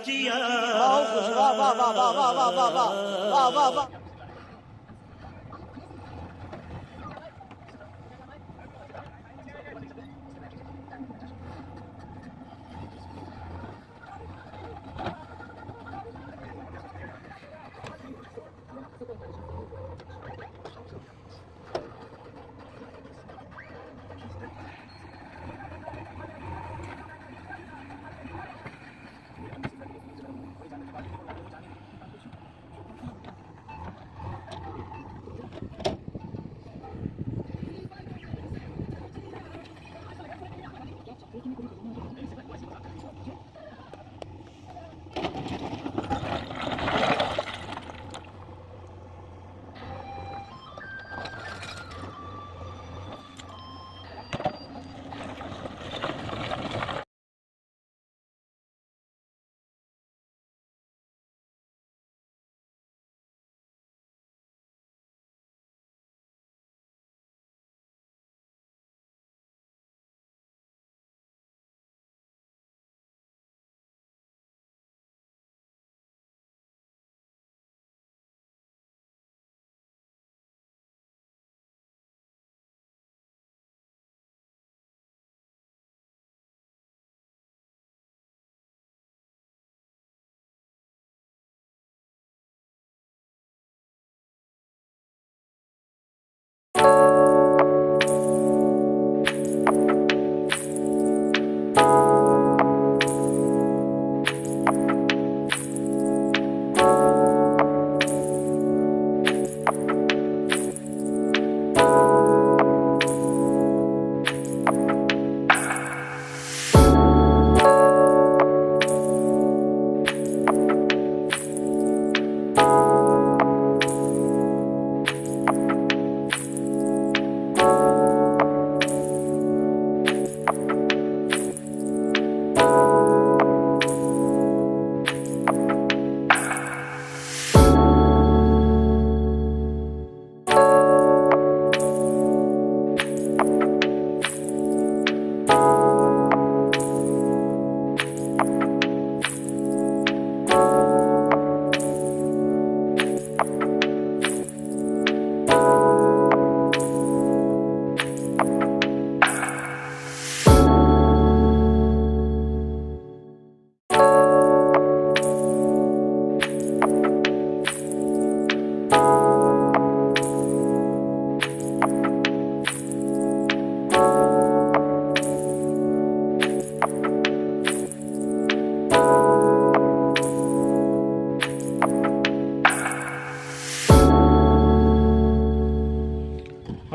વાહ વાહ વાહ વાહ વાહ વાહ વાહ વાહ વાહ વાહ.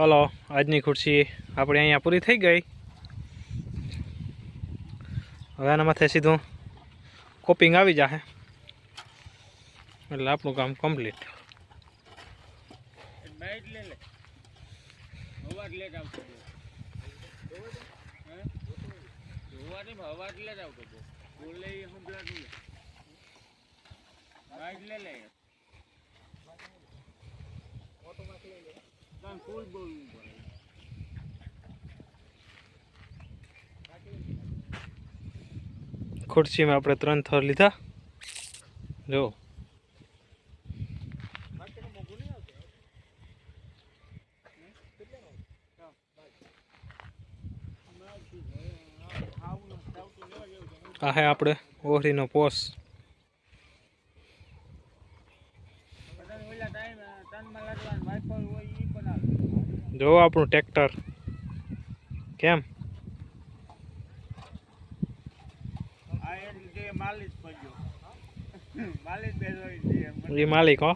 હલો, આજની ખુરશી આપણે અહીંયા પૂરી થઈ ગઈ. હવે આના માથે સીધું કોપિંગ આવી જશે એટલે આપણું કામ કમ્પ્લીટ. ખુરશીમાં આપણે 3 થર લીધા. જો આ હે આપણે ઓહરીનો પોસ. જો આપણું ટ્રેક્ટર કેમ એ માલિક હો.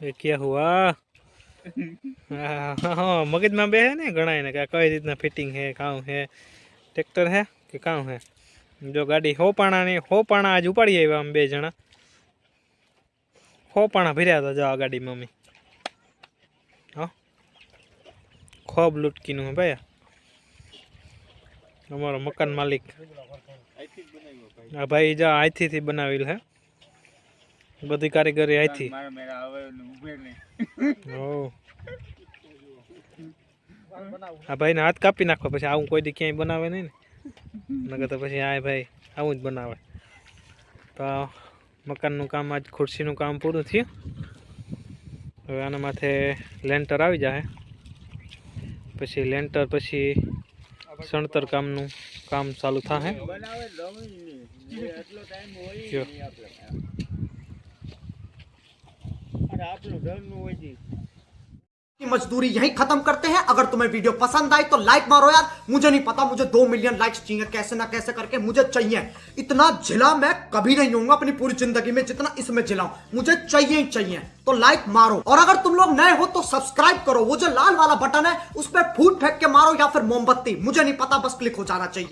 ये क्या हुआ? हाँ मगज में बे है ने गणाय ने कई રીતના ફિટિંગ है કામ है ट्रेक्टर है કે કામ है. જો ગાડી હોપાણા આજ ઉપાડી આવ્યા આમ 2 જણા. હોપાણા ભર્યા હતા જો આ ગાડી મમ્મી. હા ખોબ લૂટકીનું હે ભાઈ. અમારો મકાન માલિક આ ભાઈ જો આઈથી બનાવેલ હે. બધી કારીગરી આઈથી. ઓ આ ભાઈને હાથ કાપી નાખો પછી આવું કોઈ દી ક્યાંય બનાવે નહીં ને નકર તો પછી આ ભાઈ આવું જ બનાવે. તો મકાનનું કામ આજ ખુરશીનું કામ પૂરું થયું. હવે આના માથે લેન્ટર આવી જાય પછી લેન્ટર પછી સણતર કામનું કામ ચાલુ થાય. की मजदूरी यहीं खत्म करते हैं. अगर तुम्हें वीडियो पसंद आई तो लाइक मारो यार. मुझे नहीं पता, मुझे 2 मिलियन लाइक्स चाहिए, कैसे ना कैसे करके मुझे चाहिए. इतना झिला मैं कभी नहीं होऊंगा अपनी पूरी जिंदगी में जितना इसमें झिला हूं. मुझे चाहिए ही चाहिए. तो लाइक मारो और अगर तुम लोग नए हो तो सब्सक्राइब करो. वो जो लाल वाला बटन है उस पर फूट फेंक के मारो या फिर मोमबत्ती, मुझे नहीं पता, बस क्लिक हो जाना चाहिए.